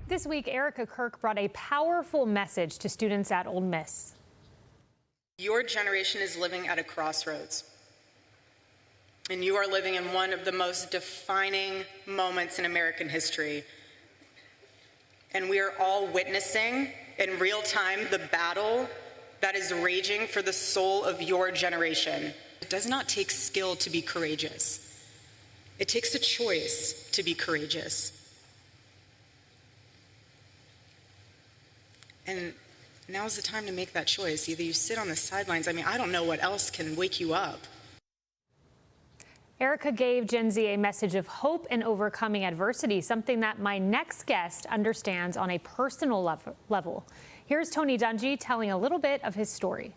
This week, Erica Kirk brought a powerful message to students at Ole Miss. Your generation is living at a crossroads, and you are living in one of the most defining moments in American history. And we are all witnessing in real time the battle that is raging for the soul of your generation. It does not take skill to be courageous. It takes a choice to be courageous. And now's the time to make that choice. Either you sit on the sidelines. I don't know what else can wake you up. Erica gave Gen Z a message of hope and overcoming adversity, something that my next guest understands on a personal level. Here's Tony Dungy telling a little bit of his story.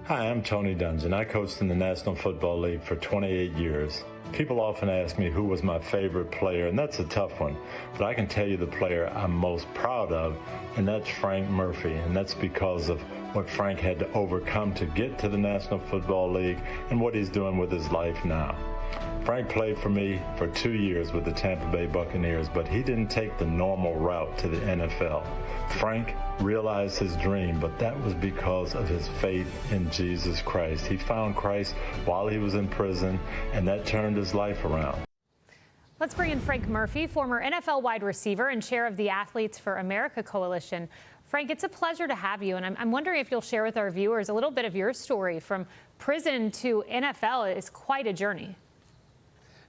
Hi, I'm Tony Dungy. I coached in the National Football League for 28 years. People often ask me who was my favorite player, and that's a tough one. But I can tell you the player I'm most proud of, and that's Frank Murphy. And that's because of what Frank had to overcome to get to the National Football League and what he's doing with his life now. Frank played for me for 2 years with the Tampa Bay Buccaneers, but he didn't take the normal route to the NFL. Frank realized his dream, but that was because of his faith in Jesus Christ. He found Christ while he was in prison, and that turned his life around. Let's bring in Frank Murphy, former NFL wide receiver and chair of the Athletes for America Coalition. Frank, it's a pleasure to have you, and I'm wondering if you'll share with our viewers a little bit of your story. From prison to NFL is quite a journey.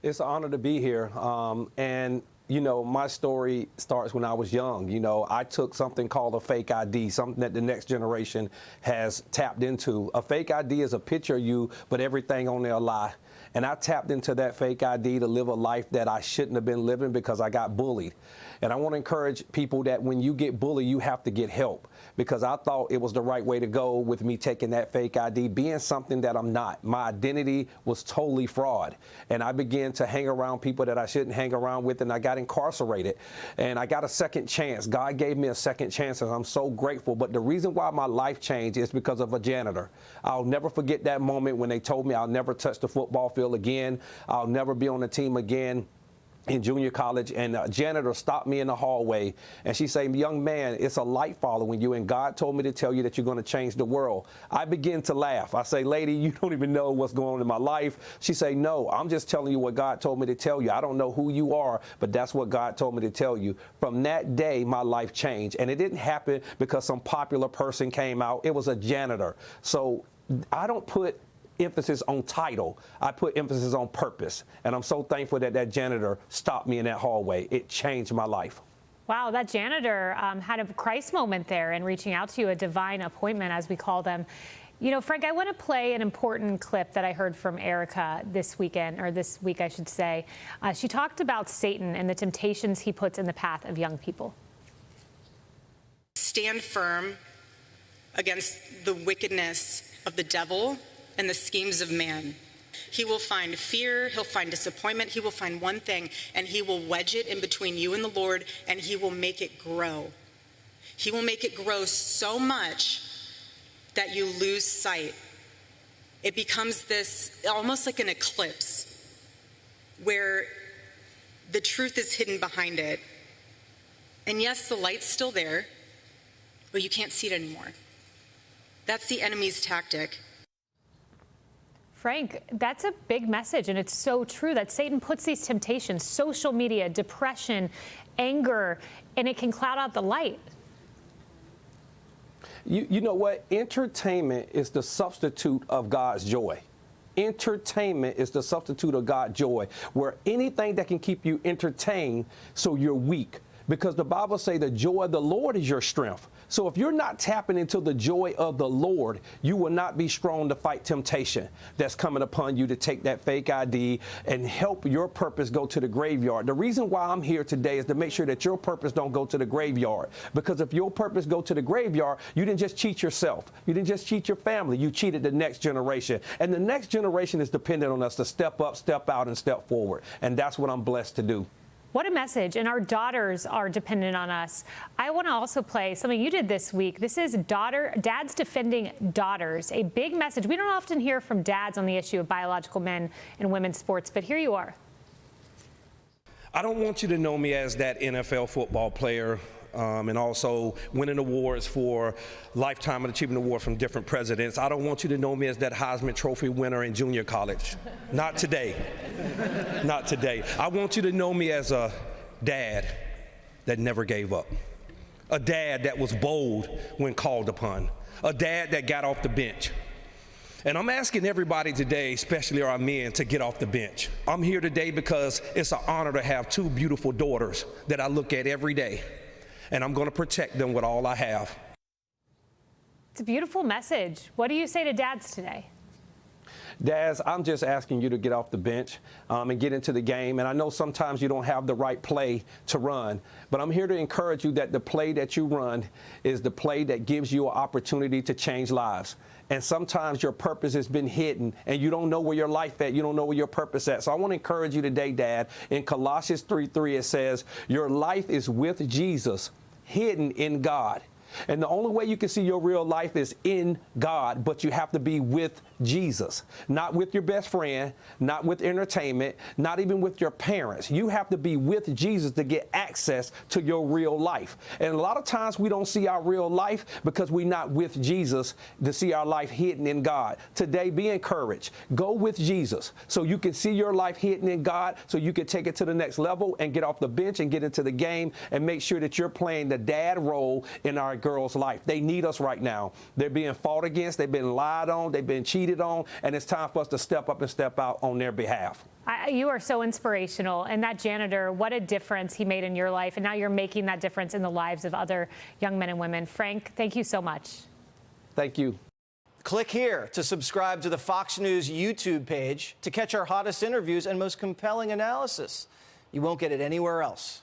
It's an honor to be here. My story starts when I was young. I took something called a fake ID, something that the next generation has tapped into. A fake ID is a picture of you, but everything on there a lie. And I tapped into that fake ID to live a life that I shouldn't have been living because I got bullied. And I want to encourage people that when you get bullied, you have to get help, because I thought it was the right way to go with me taking that fake ID, being something that I'm not. My identity was totally fraud. And I began to hang around people that I shouldn't hang around with, and I got incarcerated. And I got a second chance. God gave me a second chance, and I'm so grateful. But the reason why my life changed is because of a janitor. I'll never forget that moment when they told me I'll never touch the football field again. I'll never be on the team again in junior college. And a janitor stopped me in the hallway, and she said, "Young man, it's a light following you, and God told me to tell you that you're going to change the world." I begin to laugh. I say, "Lady, you don't even know what's going on in my life." She say, "No, I'm just telling you what God told me to tell you. I don't know who you are, but that's what God told me to tell you." From that day, my life changed, and it didn't happen because some popular person came out. It was a janitor. So I don't put emphasis on title. I put emphasis on purpose. And I'm so thankful that that janitor stopped me in that hallway. It changed my life. Wow, that janitor had a Christ moment there in reaching out to you, a divine appointment, as we call them. Frank, I want to play an important clip that I heard from Erica this weekend, or this week, I should say. She talked about Satan and the temptations he puts in the path of young people. Stand firm against the wickedness of the devil and the schemes of man. He will find fear, he'll find disappointment, he will find one thing, and he will wedge it in between you and the Lord, and he will make it grow. He will make it grow so much that you lose sight. It becomes this, almost like an eclipse, where the truth is hidden behind it. And yes, the light's still there, but you can't see it anymore. That's the enemy's tactic. Frank, that's a big message, and it's so true that Satan puts these temptations, social media, depression, anger, and it can cloud out the light. You know what? Entertainment is the substitute of God's joy. Entertainment is the substitute of God's joy, where anything that can keep you entertained so you're weak. Because the Bible says the joy of the Lord is your strength. So if you're not tapping into the joy of the Lord, you will not be strong to fight temptation that's coming upon you to take that fake ID and help your purpose go to the graveyard. The reason why I'm here today is to make sure that your purpose don't go to the graveyard. Because if your purpose go to the graveyard, you didn't just cheat yourself. You didn't just cheat your family. You cheated the next generation. And the next generation is dependent on us to step up, step out, and step forward. And that's what I'm blessed to do. What a message. And our daughters are dependent on us. I want to also play something you did this week. This is Dads Defending Daughters, a big message. We don't often hear from dads on the issue of biological men in women's sports, but here you are. I don't want you to know me as that NFL football player and also winning awards for Lifetime Achievement Award from different presidents. I don't want you to know me as that Heisman Trophy winner in junior college. Not today. Not today. I want you to know me as a dad that never gave up. A dad that was bold when called upon. A dad that got off the bench. And I'm asking everybody today, especially our men, to get off the bench. I'm here today because it's an honor to have two beautiful daughters that I look at every day. And I'm going to protect them with all I have. It's a beautiful message. What do you say to dads today? Daz, I'm just asking you to get off the bench and get into the game. And I know sometimes you don't have the right play to run, but I'm here to encourage you that the play that you run is the play that gives you an opportunity to change lives. And sometimes your purpose has been hidden and you don't know where your life at. You don't know where your purpose at. So I want to encourage you today, Dad. In Colossians 3:3, it says, your life is with Jesus, hidden in God. And the only way you can see your real life is in God, but you have to be with Jesus, not with your best friend, not with entertainment, not even with your parents. You have to be with Jesus to get access to your real life. And a lot of times we don't see our real life because we're not with Jesus to see our life hidden in God. Today, be encouraged. Go with Jesus so you can see your life hidden in God, so you can take it to the next level and get off the bench and get into the game and make sure that you're playing the dad role in our girls' life. They need us right now. They're being fought against. They've been lied on. They've been cheated on. And it's time for us to step up and step out on their behalf. You are so inspirational. And that janitor, what a difference he made in your life. And now you're making that difference in the lives of other young men and women. Frank, thank you so much. Thank you. Click here to subscribe to the Fox News YouTube page to catch our hottest interviews and most compelling analysis. You won't get it anywhere else.